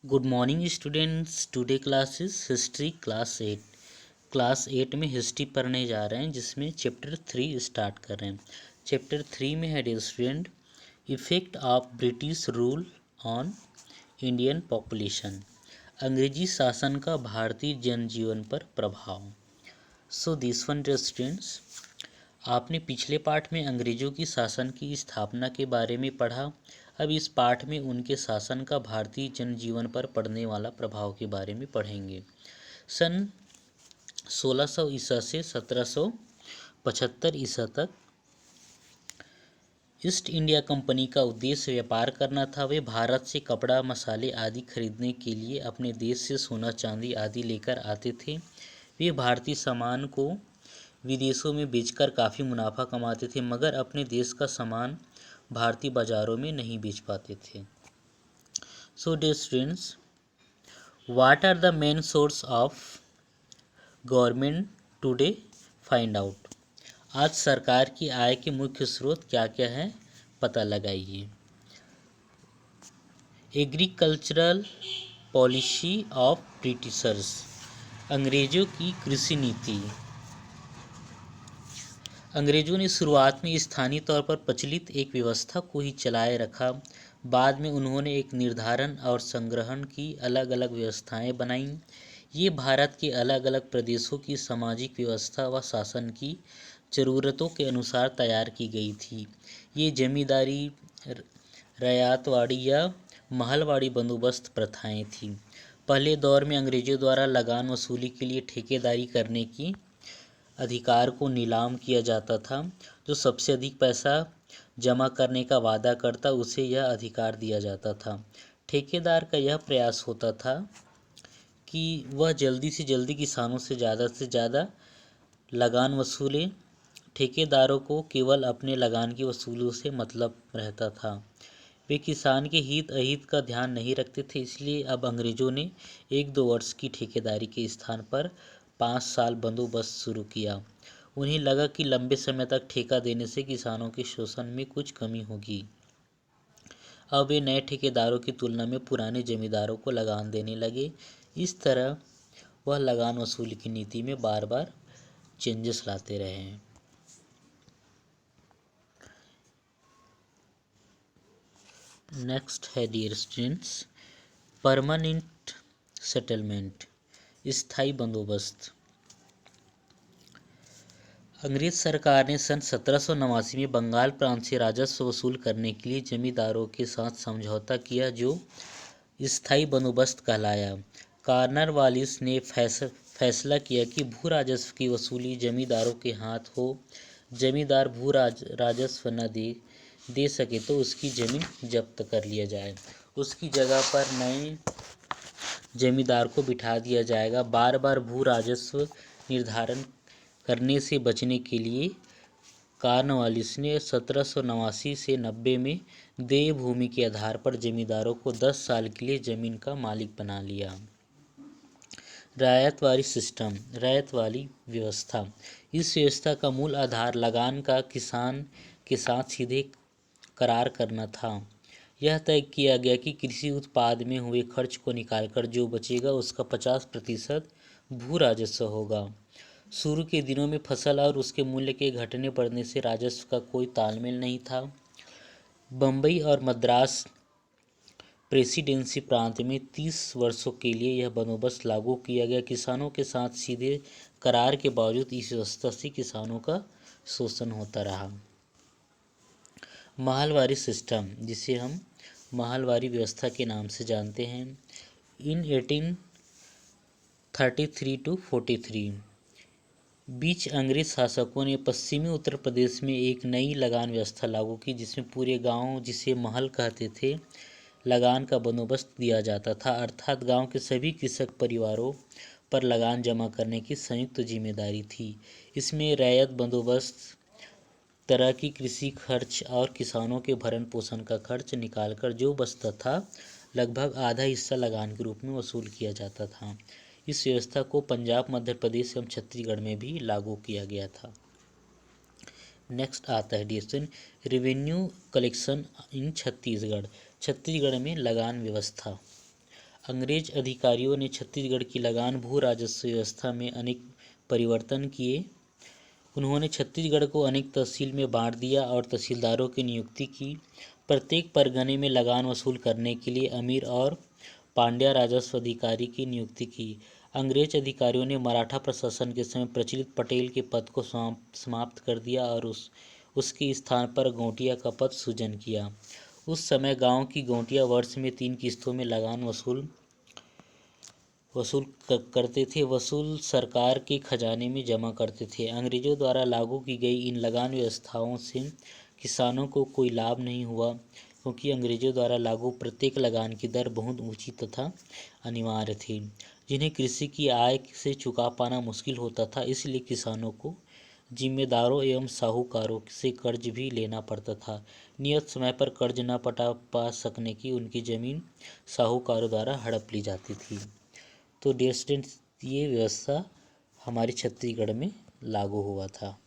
Good morning students. Today class is history class 8 में history पढ़ने जा रहे हैं, जिसमें चैप्टर 3 स्टार्ट कर रहे हैं। चैप्टर 3 में है dear student effect of British rule on Indian population, अंग्रेजी शासन का भारतीय जनजीवन पर प्रभाव। So this one dear students, आपने पिछले पाठ में अंग्रेजों की शासन की स्थापना के बारे में पढ़ा। अब इस पाठ में उनके शासन का भारतीय जनजीवन पर पड़ने वाला प्रभाव के बारे में पढ़ेंगे। सन 1600 ईसा से 1775 ईसा तक ईस्ट इंडिया कंपनी का उद्देश्य व्यापार करना था। वे भारत से कपड़ा, मसाले आदि खरीदने के लिए अपने देश से सोना, चांदी आदि लेकर आते थे। वे भारतीय सामान को विदेशों में बेचकर काफ़ी मुनाफा कमाते थे, मगर अपने देश का सामान भारतीय बाज़ारों में नहीं बेच पाते थे। So dear students, what are the main source of government today? Find out. आज सरकार की आय के मुख्य स्रोत क्या क्या है, पता लगाइए। एग्रीकल्चरल पॉलिसी ऑफ ब्रिटिशर्स, अंग्रेजों की कृषि नीति। अंग्रेजों ने शुरुआत में स्थानीय तौर पर प्रचलित एक व्यवस्था को ही चलाए रखा। बाद में उन्होंने एक निर्धारण और संग्रहण की अलग अलग व्यवस्थाएं बनाईं। ये भारत के अलग अलग प्रदेशों की सामाजिक व्यवस्था व शासन की ज़रूरतों के अनुसार तैयार की गई थी। ये जमींदारी, रयातवाड़ी या महलवाड़ी बंदोबस्त प्रथाएं थीं। पहले दौर में अंग्रेजों द्वारा लगान वसूली के लिए ठेकेदारी करने की अधिकार को नीलाम किया जाता था। जो सबसे अधिक पैसा जमा करने का वादा करता, उसे यह अधिकार दिया जाता था। ठेकेदार का यह प्रयास होता था कि वह जल्दी से जल्दी किसानों से ज़्यादा लगान वसूले। ठेकेदारों को केवल अपने लगान की वसूलों से मतलब रहता था। वे किसान के हित अहित का ध्यान नहीं रखते थे। इसलिए अब अंग्रेजों ने 1-2 वर्ष की ठेकेदारी के स्थान पर 5 साल बंदोबस्त शुरू किया। उन्हें लगा कि लंबे समय तक ठेका देने से किसानों के शोषण में कुछ कमी होगी। अब वे नए ठेकेदारों की तुलना में पुराने जमींदारों को लगान देने लगे। इस तरह वह लगान वसूली की नीति में बार बार चेंजेस लाते रहे हैं। नेक्स्ट है डियर स्टूडेंट्स, परमानेंट सेटलमेंट, स्थायी बंदोबस्त। अंग्रेज सरकार ने सन 1789 में बंगाल प्रांत से राजस्व वसूल करने के लिए जमींदारों के साथ समझौता किया, जो स्थायी बंदोबस्त कहलाया। कॉर्नवालिस ने फैसला किया कि भू राजस्व की वसूली जमींदारों के हाथ हो। जमींदार भू राजस्व न दे सके तो उसकी ज़मीन जब्त कर लिया जाए। उसकी जगह पर नए जमींदार को बिठा दिया जाएगा। बार बार भू राजस्व निर्धारण करने से बचने के लिए कॉर्नवालिस ने 1789 से 90 में देय भूमि के आधार पर जमींदारों को 10 साल के लिए जमीन का मालिक बना लिया। रैयतवाड़ी सिस्टम, रैयत वाली व्यवस्था। इस व्यवस्था का मूल आधार लगान का किसान के साथ सीधे करार करना था। यह तय किया गया कि कृषि उत्पाद में हुए खर्च को निकालकर जो बचेगा उसका 50% भू राजस्व होगा। शुरू के दिनों में फसल और उसके मूल्य के घटने बढ़ने से राजस्व का कोई तालमेल नहीं था। बम्बई और मद्रास प्रेसिडेंसी प्रांत में 30 वर्षों के लिए यह बंदोबस्त लागू किया गया। किसानों के साथ सीधे करार के बावजूद इस व्यवस्था से किसानों का शोषण होता रहा। महलवारी सिस्टम, जिसे हम महलवारी व्यवस्था के नाम से जानते हैं, इन 1833 टू 43 बीच अंग्रेज शासकों ने पश्चिमी उत्तर प्रदेश में एक नई लगान व्यवस्था लागू की, जिसमें पूरे गांव, जिसे महल कहते थे, लगान का बंदोबस्त दिया जाता था। अर्थात गांव के सभी कृषक परिवारों पर लगान जमा करने की संयुक्त जिम्मेदारी थी। इसमें रैयत बंदोबस्त, तरह की कृषि खर्च और किसानों के भरण पोषण का खर्च निकालकर जो बचता था, लगभग आधा हिस्सा लगान के रूप में वसूल किया जाता था। इस व्यवस्था को पंजाब, मध्य प्रदेश एवं छत्तीसगढ़ में भी लागू किया गया था। नेक्स्ट आता है district revenue collection in Chhattisgarh. Chhattisgarh में लगान व्यवस्था। अंग्रेज अधिकारियों ने छत्तीसगढ़ की लगान भू राजस्व व्यवस्था में अनेक परिवर्तन किए। उन्होंने छत्तीसगढ़ को अनेक तहसील में बांट दिया और तहसीलदारों की नियुक्ति की। प्रत्येक परगने में लगान वसूल करने के लिए अमीर और पांड्या राजस्व अधिकारी की नियुक्ति की। अंग्रेज अधिकारियों ने मराठा प्रशासन के समय प्रचलित पटेल के पद को समाप्त कर दिया और उसके स्थान पर गौटिया का पद सृजन किया। उस समय गांव की गौटिया वर्ष में 3 किस्तों में लगान वसूल करते थे। वसूल सरकार के खजाने में जमा करते थे। अंग्रेजों द्वारा लागू की गई इन लगान व्यवस्थाओं से किसानों को कोई लाभ नहीं हुआ, क्योंकि अंग्रेजों द्वारा लागू प्रत्येक लगान की दर बहुत ऊंची तथा अनिवार्य थी, जिन्हें कृषि की आय से चुका पाना मुश्किल होता था। इसलिए किसानों को जिम्मेदारों एवं साहूकारों से कर्ज भी लेना पड़ता था। नियत समय पर कर्ज न पा सकने की उनकी जमीन साहूकारों द्वारा हड़प ली जाती थी। तो डियर स्टूडेंट्स, ये व्यवस्था हमारे छत्तीसगढ़ में लागू हुआ था।